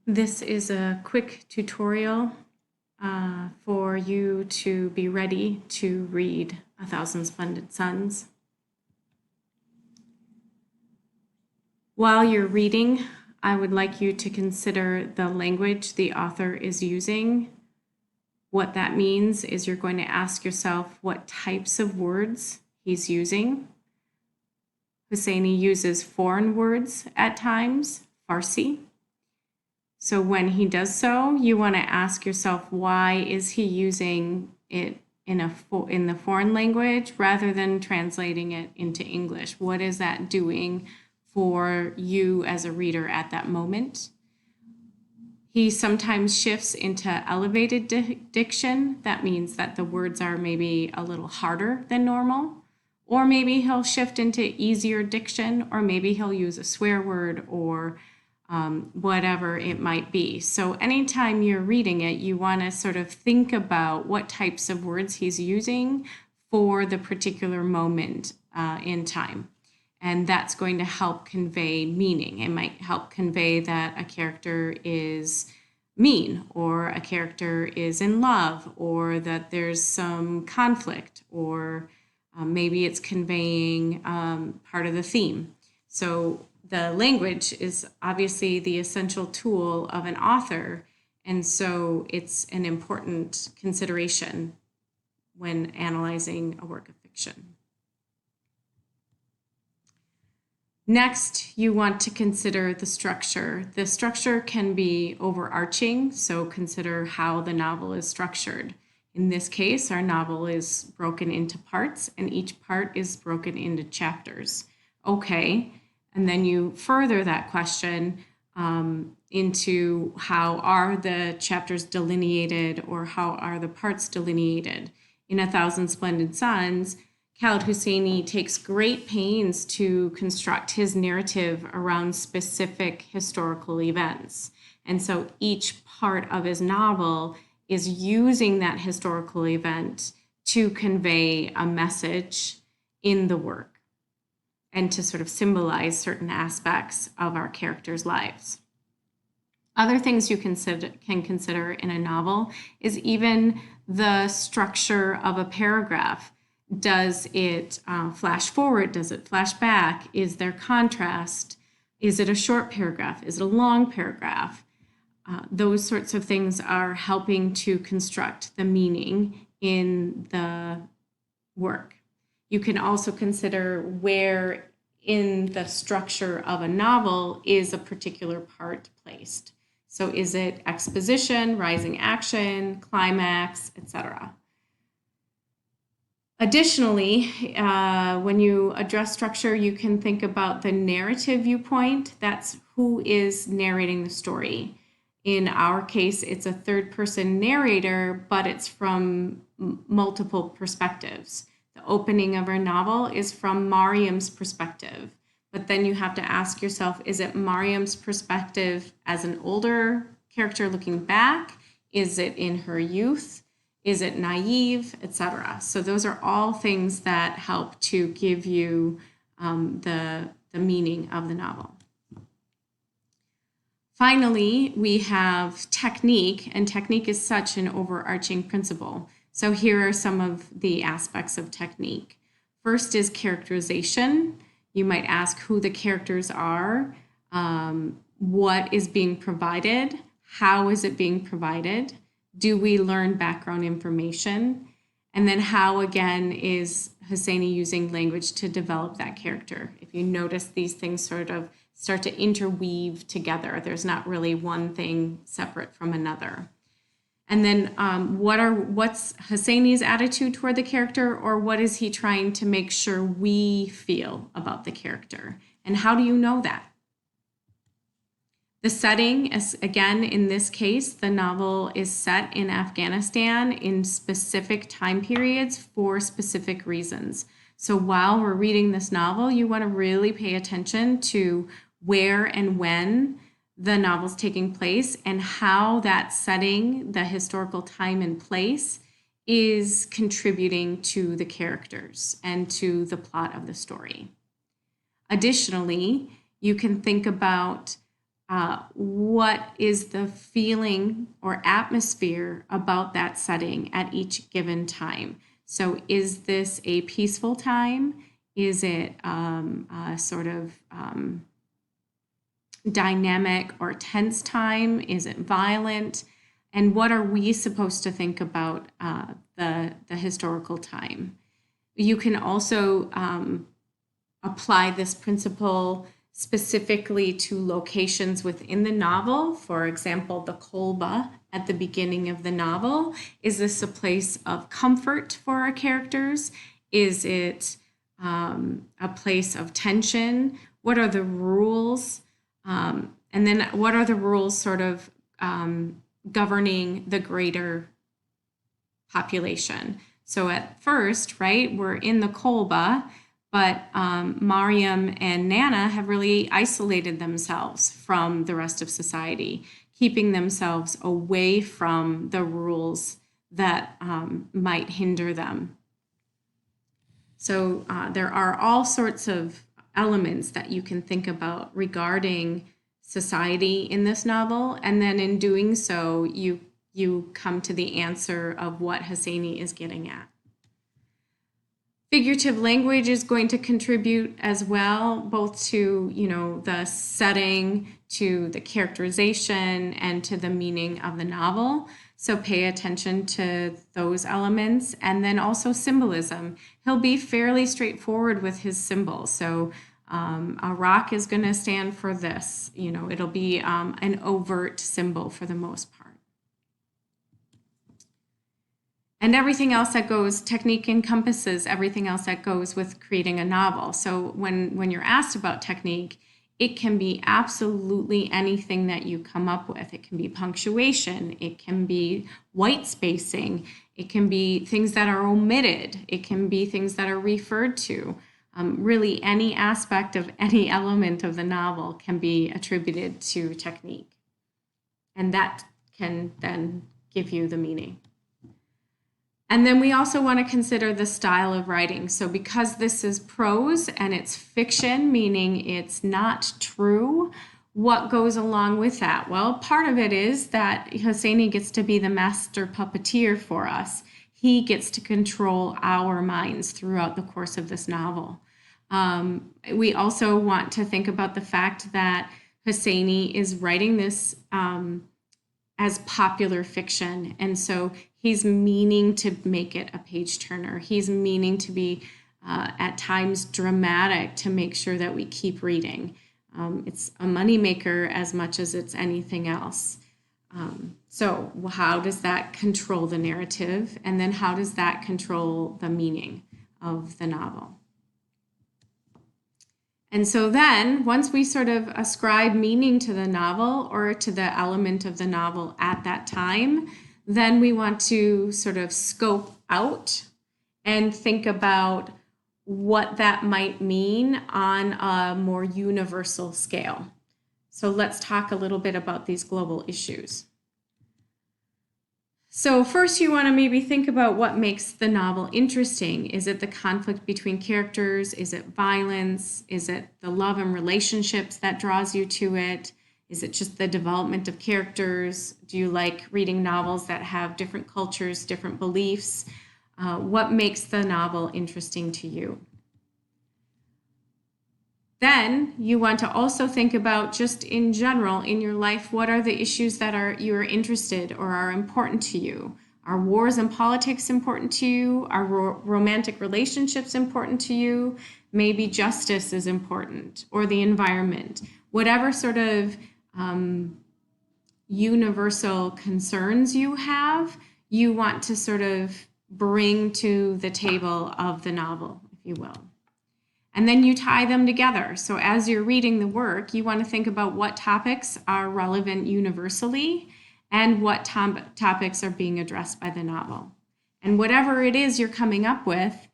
This is a quick tutorial for you to be ready to read A Thousand Splendid Suns. While you're reading, I would like you to consider the language the author is using. What that means is you're going to ask yourself what types of words he's using. Hosseini uses foreign words at times, Farsi. So when he does so, you want to ask yourself, why is he using it in the foreign language rather than translating it into English? What is that doing for you as a reader at that moment? He sometimes shifts into elevated diction. That means that the words are maybe a little harder than normal. Or maybe he'll shift into easier diction, or maybe he'll use a swear word or whatever it might be. So anytime you're reading it, you want to sort of think about what types of words he's using for the particular moment in time. And that's going to help convey meaning. It might help convey that a character is mean, or a character is in love, or that there's some conflict, or maybe it's conveying part of the theme. So the language is obviously the essential tool of an author, and so it's an important consideration when analyzing a work of fiction. Next, you want to consider the structure. The structure can be overarching, so consider how the novel is structured. In this case, our novel is broken into parts, and each part is broken into chapters. Okay. And then you further that question into how are the chapters delineated, or how are the parts delineated. In A Thousand Splendid Suns, Khaled Hosseini takes great pains to construct his narrative around specific historical events. And so each part of his novel is using that historical event to convey a message in the work, and to sort of symbolize certain aspects of our characters' lives. Other things you can consider in a novel is even the structure of a paragraph. Does it flash forward? Does it flash back? Is there contrast? Is it a short paragraph? Is it a long paragraph? Those sorts of things are helping to construct the meaning in the work. You can also consider where in the structure of a novel is a particular part placed. So is it exposition, rising action, climax, etc.? Additionally, when you address structure, you can think about the narrative viewpoint. That's who is narrating the story. In our case, it's a third-person narrator, but it's from multiple perspectives. The opening of our novel is from Mariam's perspective, but then you have to ask yourself, is it Mariam's perspective as an older character looking back? Is it in her youth? Is it naive, etc.? So those are all things that help to give you the meaning of the novel. Finally, we have technique, and technique is such an overarching principle. So here are some of the aspects of technique. First is characterization. You might ask who the characters are, what is being provided, how is it being provided, do we learn background information, and then how, again, is Hosseini using language to develop that character. If you notice, these things sort of start to interweave together. There's not really one thing separate from another. And then what's Hosseini's attitude toward the character, or what is he trying to make sure we feel about the character? And how do you know that? The setting is, again, in this case, the novel is set in Afghanistan in specific time periods for specific reasons. So while we're reading this novel, you want to really pay attention to where and when the novel's taking place, and how that setting, the historical time and place, is contributing to the characters and to the plot of the story. Additionally, you can think about what is the feeling or atmosphere about that setting at each given time. So is this a peaceful time? Is it a sort of dynamic or tense time? Is it violent? And what are we supposed to think about the historical time? You can also apply this principle specifically to locations within the novel. For example, the Kolba at the beginning of the novel. Is this a place of comfort for our characters? Is it a place of tension? What are the rules? And then what are the rules sort of governing the greater population? So at first, right, we're in the Kolba, but Mariam and Nana have really isolated themselves from the rest of society, keeping themselves away from the rules that might hinder them. So there are all sorts of elements that you can think about regarding society in this novel, and then in doing so, you come to the answer of what Hosseini is getting at. Figurative language is going to contribute as well, both to, the setting, to the characterization, and to the meaning of the novel. So pay attention to those elements. And then also symbolism. He'll be fairly straightforward with his symbols. So a rock is going to stand for this. It'll be an overt symbol for the most part. And everything else that goes, technique encompasses everything else that goes with creating a novel. So when you're asked about technique, it can be absolutely anything that you come up with. It can be punctuation, it can be white spacing, it can be things that are omitted, it can be things that are referred to. Really, any aspect of any element of the novel can be attributed to technique. And that can then give you the meaning. And then we also want to consider the style of writing. So because this is prose and it's fiction, meaning it's not true, what goes along with that? Well, part of it is that Hosseini gets to be the master puppeteer for us. He gets to control our minds throughout the course of this novel. We also want to think about the fact that Hosseini is writing this as popular fiction. And so he's meaning to make it a page turner. He's meaning to be at times dramatic to make sure that we keep reading. It's a moneymaker as much as it's anything else. So how does that control the narrative? And then how does that control the meaning of the novel? And so then, once we sort of ascribe meaning to the novel or to the element of the novel at that time, then we want to sort of scope out and think about what that might mean on a more universal scale. So let's talk a little bit about these global issues. So first you want to maybe think about what makes the novel interesting. Is it the conflict between characters? Is it violence? Is it the love and relationships that draws you to it? Is it just the development of characters? Do you like reading novels that have different cultures, different beliefs? What makes the novel interesting to you? Then you want to also think about, just in general in your life, what are the issues that you're interested or are important to you? Are wars and politics important to you? Are romantic relationships important to you? Maybe justice is important, or the environment. Whatever sort of universal concerns you have, you want to sort of bring to the table of the novel, if you will. And then you tie them together. So as you're reading the work, you want to think about what topics are relevant universally and what topics are being addressed by the novel. And whatever it is you're coming up with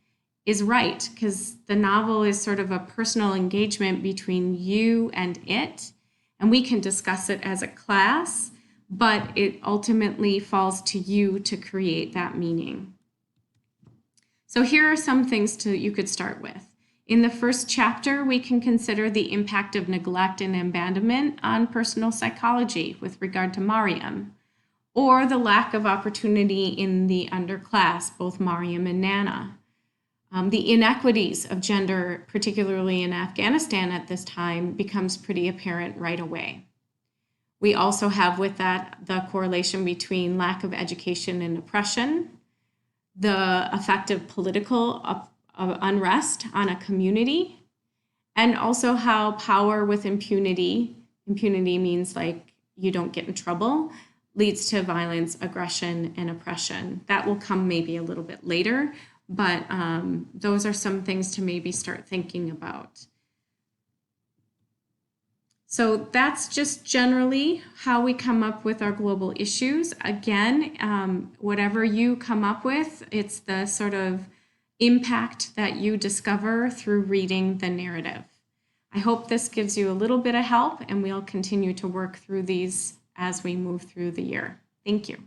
is right, because the novel is sort of a personal engagement between you and it. And we can discuss it as a class, but it ultimately falls to you to create that meaning. So here are some things you could start with. In the first chapter, we can consider the impact of neglect and abandonment on personal psychology with regard to Mariam, or the lack of opportunity in the underclass, both Mariam and Nana. The inequities of gender, particularly in Afghanistan at this time, becomes pretty apparent right away. We also have with that the correlation between lack of education and oppression, the effect of political unrest on a community, and also how power with impunity means like you don't get in trouble, leads to violence, aggression, and oppression. That will come maybe a little bit later, but those are some things to maybe start thinking about. So that's just generally how we come up with our global issues. Again, whatever you come up with, it's the sort of impact that you discover through reading the narrative. I hope this gives you a little bit of help, and we'll continue to work through these as we move through the year. Thank you.